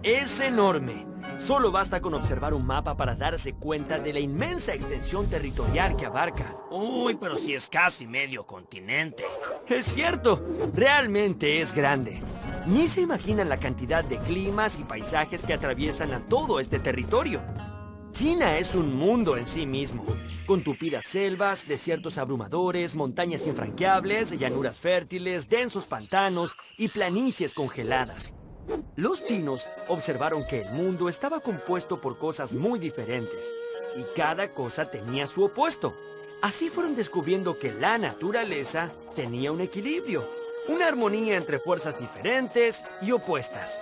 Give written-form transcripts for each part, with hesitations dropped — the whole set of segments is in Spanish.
es enorme. Solo basta con observar un mapa para darse cuenta de la inmensa extensión territorial que abarca. Uy, pero si es casi medio continente. Es cierto, realmente es grande. Ni se imaginan la cantidad de climas y paisajes que atraviesan a todo este territorio. China es un mundo en sí mismo, con tupidas selvas, desiertos abrumadores, montañas infranqueables, llanuras fértiles, densos pantanos y planicies congeladas. Los chinos observaron que el mundo estaba compuesto por cosas muy diferentes, y cada cosa tenía su opuesto. Así fueron descubriendo que la naturaleza tenía un equilibrio, una armonía entre fuerzas diferentes y opuestas.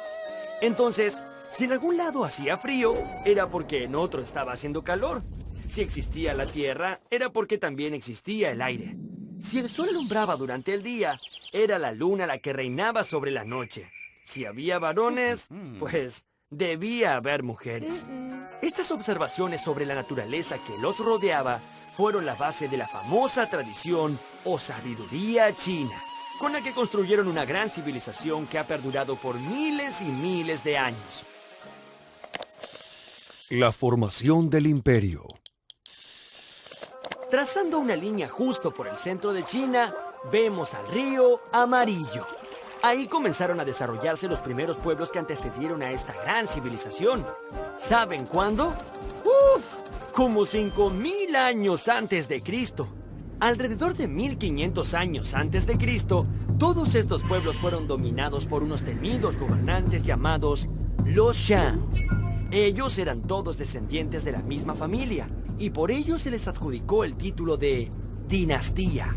Entonces, si en algún lado hacía frío, era porque en otro estaba haciendo calor. Si existía la tierra, era porque también existía el aire. Si el sol alumbraba durante el día, era la luna la que reinaba sobre la noche. Si había varones, pues debía haber mujeres. Estas observaciones sobre la naturaleza que los rodeaba fueron la base de la famosa tradición o sabiduría china, con la que construyeron una gran civilización que ha perdurado por miles y miles de años. La formación del imperio. Trazando una línea justo por el centro de China, vemos al río Amarillo. Ahí comenzaron a desarrollarse los primeros pueblos que antecedieron a esta gran civilización. ¿Saben cuándo? ¡Uf! Como 5000 años antes de Cristo. Alrededor de 1500 años antes de Cristo, todos estos pueblos fueron dominados por unos temidos gobernantes llamados los Shang. Ellos eran todos descendientes de la misma familia, y por ello se les adjudicó el título de dinastía.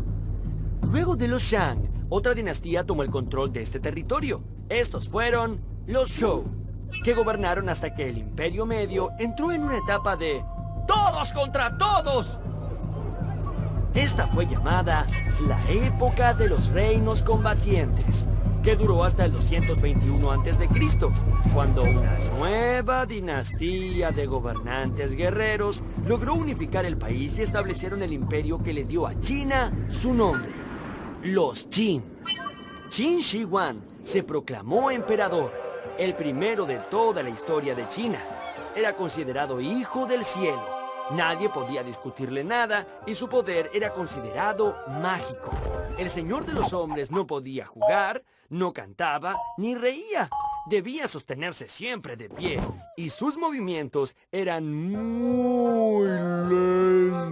Luego de los Shang, otra dinastía tomó el control de este territorio. Estos fueron los Zhou, que gobernaron hasta que el Imperio Medio entró en una etapa de ¡todos contra todos! Esta fue llamada la época de los reinos combatientes, que duró hasta el 221 a.C., cuando una nueva dinastía de gobernantes guerreros logró unificar el país y establecieron el imperio que le dio a China su nombre, los Qin. Qin Shi Huang se proclamó emperador, el primero de toda la historia de China. Era considerado hijo del cielo. Nadie podía discutirle nada y su poder era considerado mágico. El señor de los hombres no podía jugar, no cantaba ni reía. Debía sostenerse siempre de pie y sus movimientos eran muy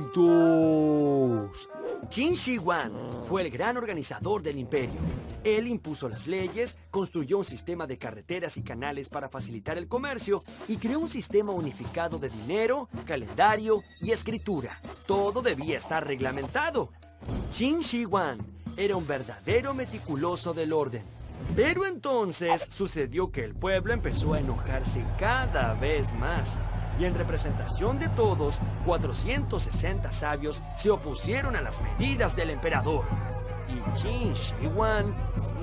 lentos. Qin Shi Huang fue el gran organizador del imperio. Él impuso las leyes, construyó un sistema de carreteras y canales para facilitar el comercio y creó un sistema unificado de dinero, calendario y escritura. Todo debía estar reglamentado. Qin Shi Huang era un verdadero meticuloso del orden. Pero entonces sucedió que el pueblo empezó a enojarse cada vez más. Y en representación de todos, 460 sabios se opusieron a las medidas del emperador. Y Qin Shi Huang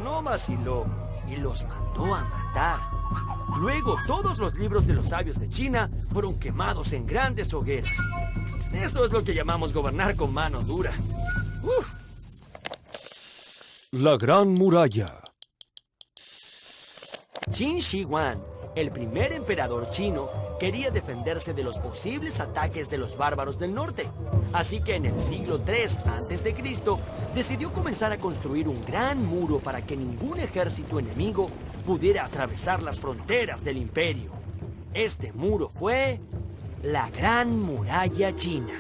no vaciló y los mandó a matar. Luego, todos los libros de los sabios de China fueron quemados en grandes hogueras. Esto es lo que llamamos gobernar con mano dura. ¡Uf! La Gran Muralla. Qin Shi Huang, el primer emperador chino, quería defenderse de los posibles ataques de los bárbaros del norte. Así que en el siglo III a.C. decidió comenzar a construir un gran muro para que ningún ejército enemigo pudiera atravesar las fronteras del imperio. Este muro fue la Gran Muralla China.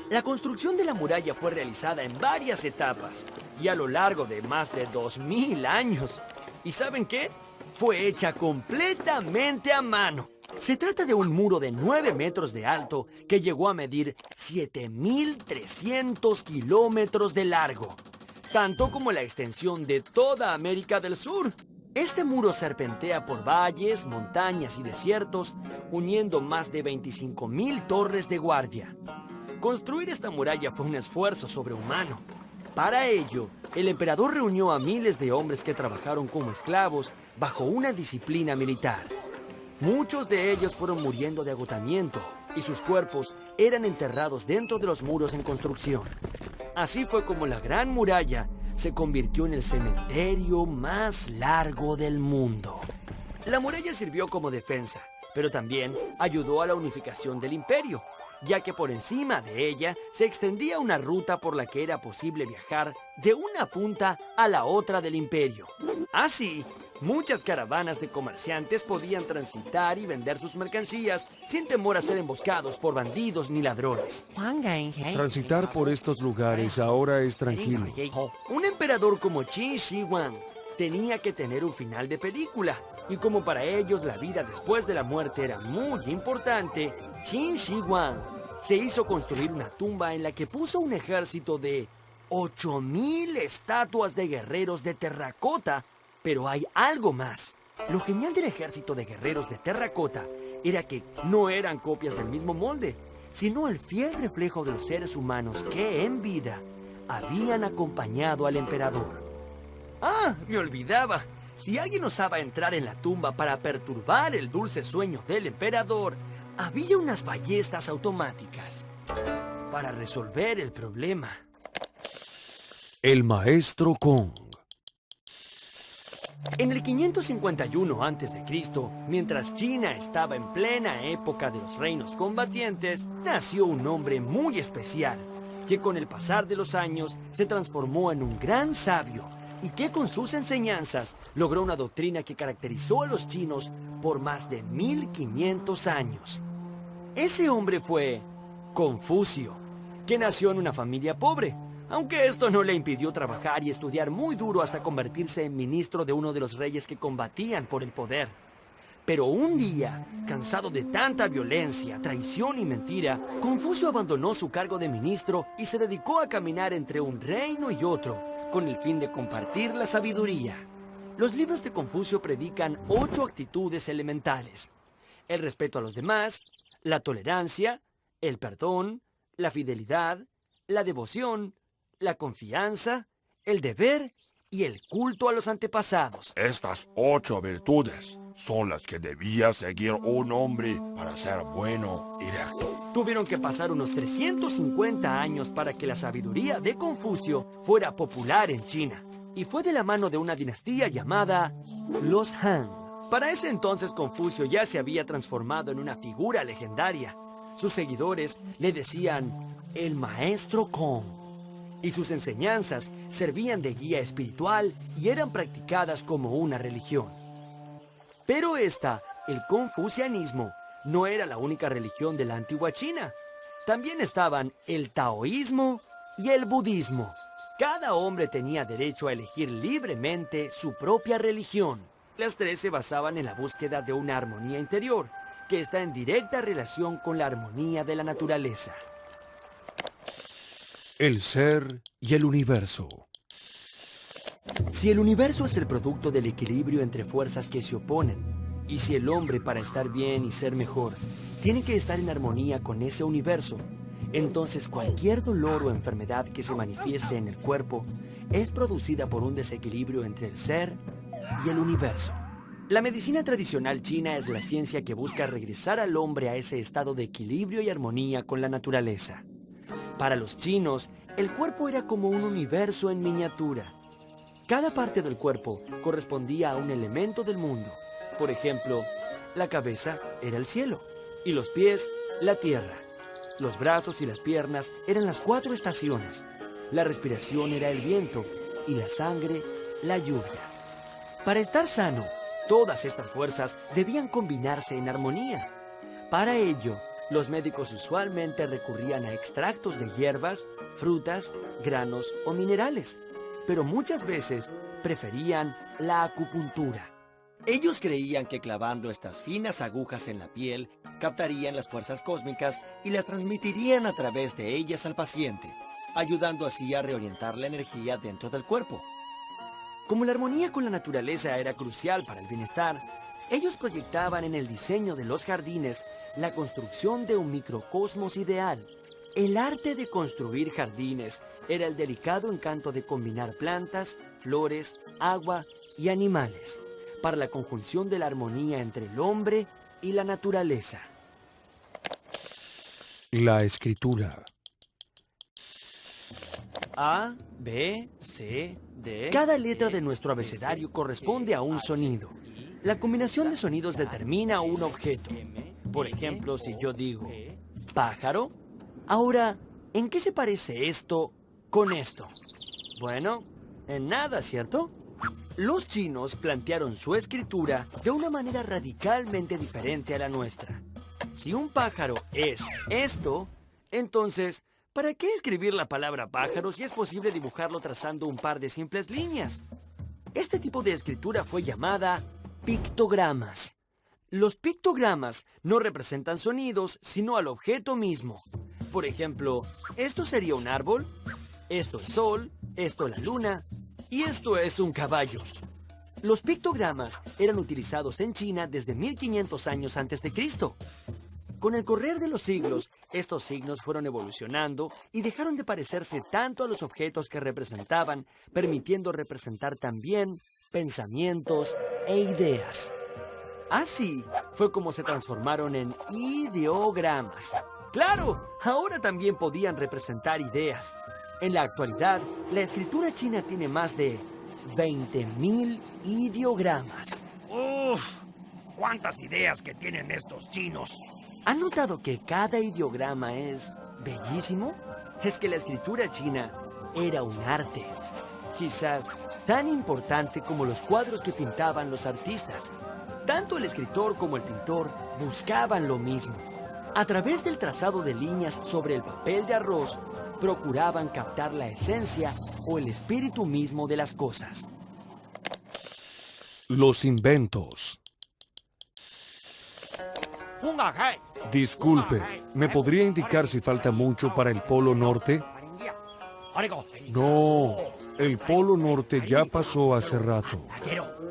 La construcción de la muralla fue realizada en varias etapas y a lo largo de más de 2000 años. ¿Y saben qué? Fue hecha completamente a mano. Se trata de un muro de 9 metros de alto que llegó a medir 7.300 kilómetros de largo, tanto como la extensión de toda América del Sur. Este muro serpentea por valles, montañas y desiertos, uniendo más de 25.000 torres de guardia. Construir esta muralla fue un esfuerzo sobrehumano. Para ello, el emperador reunió a miles de hombres que trabajaron como esclavos bajo una disciplina militar. Muchos de ellos fueron muriendo de agotamiento y sus cuerpos eran enterrados dentro de los muros en construcción. Así fue como la Gran Muralla se convirtió en el cementerio más largo del mundo. La muralla sirvió como defensa, pero también ayudó a la unificación del imperio, ya que por encima de ella se extendía una ruta por la que era posible viajar de una punta a la otra del imperio. Así, muchas caravanas de comerciantes podían transitar y vender sus mercancías sin temor a ser emboscados por bandidos ni ladrones. Transitar por estos lugares ahora es tranquilo. Un emperador como Qin Shi Huang tenía que tener un final de película, y como para ellos la vida después de la muerte era muy importante, Qin Shi Huang se hizo construir una tumba en la que puso un ejército de 8,000 estatuas de guerreros de terracota. Pero hay algo más. Lo genial del ejército de guerreros de terracota era que no eran copias del mismo molde, sino el fiel reflejo de los seres humanos que en vida habían acompañado al emperador. ¡Ah! Me olvidaba. Si alguien osaba entrar en la tumba para perturbar el dulce sueño del emperador, había unas ballestas automáticas para resolver el problema. El maestro Kong. En el 551 a.C., mientras China estaba en plena época de los reinos combatientes, nació un hombre muy especial, que con el pasar de los años se transformó en un gran sabio y que con sus enseñanzas logró una doctrina que caracterizó a los chinos por más de 1500 años. Ese hombre fue Confucio, que nació en una familia pobre, aunque esto no le impidió trabajar y estudiar muy duro hasta convertirse en ministro de uno de los reyes que combatían por el poder. Pero un día, cansado de tanta violencia, traición y mentira, Confucio abandonó su cargo de ministro y se dedicó a caminar entre un reino y otro, con el fin de compartir la sabiduría. Los libros de Confucio predican 8 actitudes elementales: el respeto a los demás, la tolerancia, el perdón, la fidelidad, la devoción, la confianza, el deber y el culto a los antepasados. Estas 8 virtudes son las que debía seguir un hombre para ser bueno y recto. Tuvieron que pasar unos 350 años para que la sabiduría de Confucio fuera popular en China, y fue de la mano de una dinastía llamada los Han. Para ese entonces Confucio ya se había transformado en una figura legendaria. Sus seguidores le decían el maestro Kong, y sus enseñanzas servían de guía espiritual y eran practicadas como una religión. Pero el confucianismo, no era la única religión de la antigua China. También estaban el taoísmo y el budismo. Cada hombre tenía derecho a elegir libremente su propia religión. Las 3 se basaban en la búsqueda de una armonía interior, que está en directa relación con la armonía de la naturaleza. El ser y el universo. Si el universo es el producto del equilibrio entre fuerzas que se oponen, y si el hombre, para estar bien y ser mejor, tiene que estar en armonía con ese universo, entonces cualquier dolor o enfermedad que se manifieste en el cuerpo es producida por un desequilibrio entre el ser y el universo. La medicina tradicional china es la ciencia que busca regresar al hombre a ese estado de equilibrio y armonía con la naturaleza. Para los chinos, el cuerpo era como un universo en miniatura. Cada parte del cuerpo correspondía a un elemento del mundo. Por ejemplo, la cabeza era el cielo, y los pies, la tierra. Los brazos y las piernas eran las 4 estaciones. La respiración era el viento, y la sangre, la lluvia. Para estar sano, todas estas fuerzas debían combinarse en armonía. Para ello, los médicos usualmente recurrían a extractos de hierbas, frutas, granos o minerales, pero muchas veces preferían la acupuntura. Ellos creían que clavando estas finas agujas en la piel, captarían las fuerzas cósmicas y las transmitirían a través de ellas al paciente, ayudando así a reorientar la energía dentro del cuerpo. Como la armonía con la naturaleza era crucial para el bienestar, ellos proyectaban en el diseño de los jardines la construcción de un microcosmos ideal. El arte de construir jardines era el delicado encanto de combinar plantas, flores, agua y animales para la conjunción de la armonía entre el hombre y la naturaleza. La escritura. A, B, C, D. Cada letra de nuestro abecedario corresponde a un sonido. La combinación de sonidos determina un objeto. Por ejemplo, si yo digo pájaro, ahora, ¿en qué se parece esto con esto? Bueno, en nada, ¿cierto? Los chinos plantearon su escritura de una manera radicalmente diferente a la nuestra. Si un pájaro es esto, entonces, ¿para qué escribir la palabra pájaro si es posible dibujarlo trazando un par de simples líneas? Este tipo de escritura fue llamada pictogramas. Los pictogramas no representan sonidos, sino al objeto mismo. Por ejemplo, esto sería un árbol, esto el sol, esto la luna, y esto es un caballo. Los pictogramas eran utilizados en China desde 1500 años antes de Cristo. Con el correr de los siglos, estos signos fueron evolucionando y dejaron de parecerse tanto a los objetos que representaban, permitiendo representar también pensamientos e ideas. Así fue como se transformaron en ideogramas. ¡Claro! Ahora también podían representar ideas. En la actualidad, la escritura china tiene más de 20.000 ideogramas. ¡Uf! ¿Cuántas ideas que tienen estos chinos? ¿Han notado que cada ideograma es bellísimo? Es que la escritura china era un arte. Quizás tan importante como los cuadros que pintaban los artistas. Tanto el escritor como el pintor buscaban lo mismo. A través del trazado de líneas sobre el papel de arroz, procuraban captar la esencia o el espíritu mismo de las cosas. Los inventos. Disculpe, ¿me podría indicar si falta mucho para el Polo Norte? No, el Polo Norte ya pasó hace rato.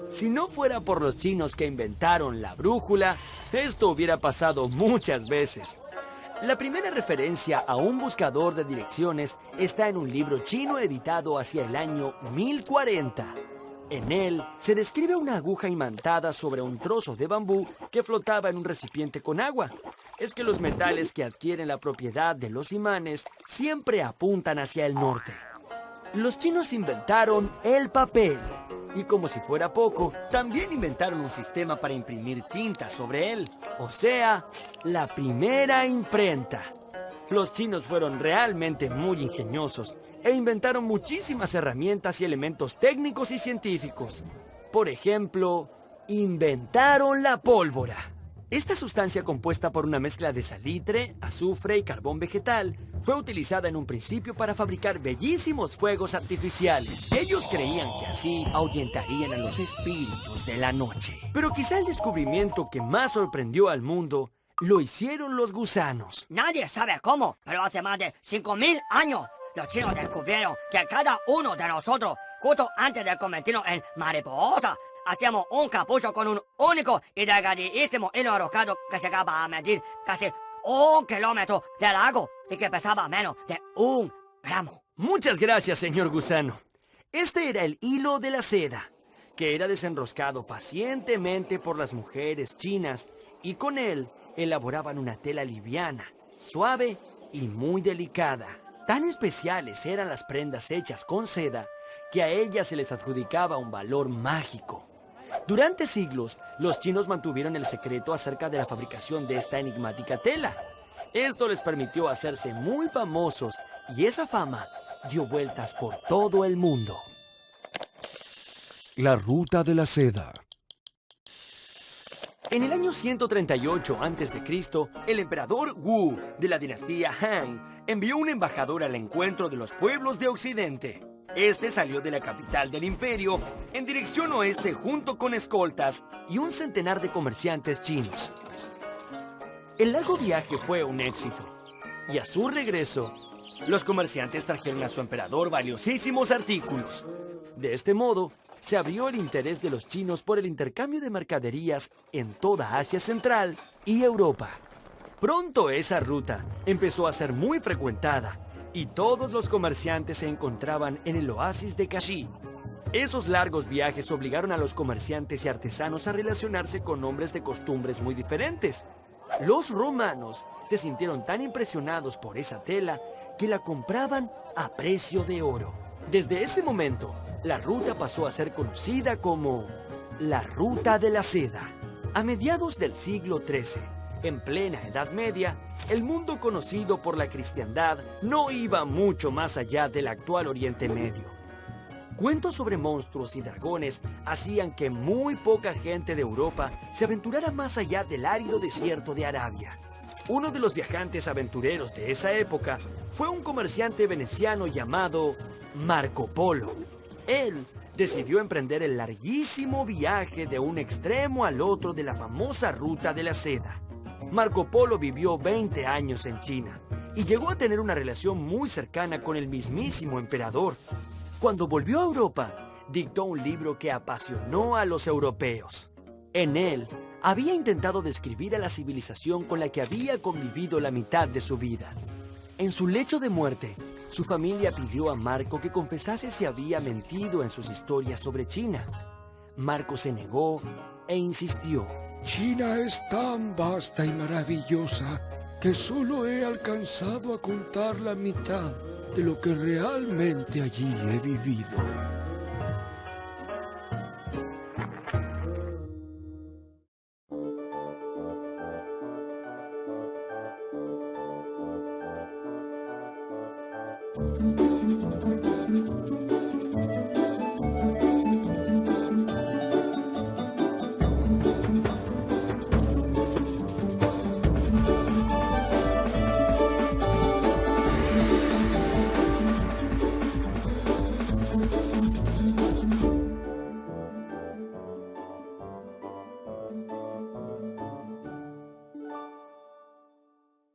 Si no fuera por los chinos que inventaron la brújula, esto hubiera pasado muchas veces. La primera referencia a un buscador de direcciones está en un libro chino editado hacia el año 1040. En él se describe una aguja imantada sobre un trozo de bambú que flotaba en un recipiente con agua. Es que los metales que adquieren la propiedad de los imanes siempre apuntan hacia el norte. Los chinos inventaron el papel. Y como si fuera poco, también inventaron un sistema para imprimir tinta sobre él. O sea, la primera imprenta. Los chinos fueron realmente muy ingeniosos e inventaron muchísimas herramientas y elementos técnicos y científicos. Por ejemplo, inventaron la pólvora. Esta sustancia compuesta por una mezcla de salitre, azufre y carbón vegetal fue utilizada en un principio para fabricar bellísimos fuegos artificiales. Ellos creían que así ahuyentarían a los espíritus de la noche. Pero quizá el descubrimiento que más sorprendió al mundo lo hicieron los gusanos. Nadie sabe cómo, pero hace más de 5.000 años los chinos descubrieron que cada uno de nosotros, justo antes de convertirnos en mariposa, hacíamos un capucho con un único y delgadísimo hilo enroscado que llegaba a medir casi 1 kilómetro de largo y que pesaba menos de 1 gramo. Muchas gracias, señor gusano. Este era el hilo de la seda, que era desenroscado pacientemente por las mujeres chinas y con él elaboraban una tela liviana, suave y muy delicada. Tan especiales eran las prendas hechas con seda que a ellas se les adjudicaba un valor mágico. Durante siglos, los chinos mantuvieron el secreto acerca de la fabricación de esta enigmática tela. Esto les permitió hacerse muy famosos y esa fama dio vueltas por todo el mundo. La ruta de la seda. En el año 138 a.C., el emperador Wu de la dinastía Han envió un embajador al encuentro de los pueblos de Occidente. Este salió de la capital del imperio en dirección oeste junto con escoltas y un centenar de comerciantes chinos. El largo viaje fue un éxito, y a su regreso, los comerciantes trajeron a su emperador valiosísimos artículos. De este modo, se abrió el interés de los chinos por el intercambio de mercaderías en toda Asia Central y Europa. Pronto esa ruta empezó a ser muy frecuentada y todos los comerciantes se encontraban en el oasis de Kashi. Esos largos viajes obligaron a los comerciantes y artesanos a relacionarse con hombres de costumbres muy diferentes. Los romanos se sintieron tan impresionados por esa tela que la compraban a precio de oro. Desde ese momento, la ruta pasó a ser conocida como La Ruta de la Seda. A mediados del siglo XIII, en plena Edad Media, el mundo conocido por la cristiandad no iba mucho más allá del actual Oriente Medio. Cuentos sobre monstruos y dragones hacían que muy poca gente de Europa se aventurara más allá del árido desierto de Arabia. Uno de los viajantes aventureros de esa época fue un comerciante veneciano llamado Marco Polo. Él decidió emprender el larguísimo viaje de un extremo al otro de la famosa Ruta de la Seda. Marco Polo vivió 20 años en China y llegó a tener una relación muy cercana con el mismísimo emperador. Cuando volvió a Europa, dictó un libro que apasionó a los europeos. En él, había intentado describir a la civilización con la que había convivido la mitad de su vida. En su lecho de muerte, su familia pidió a Marco que confesase si había mentido en sus historias sobre China. Marco se negó e insistió. China es tan vasta y maravillosa que solo he alcanzado a contar la mitad de lo que realmente allí he vivido.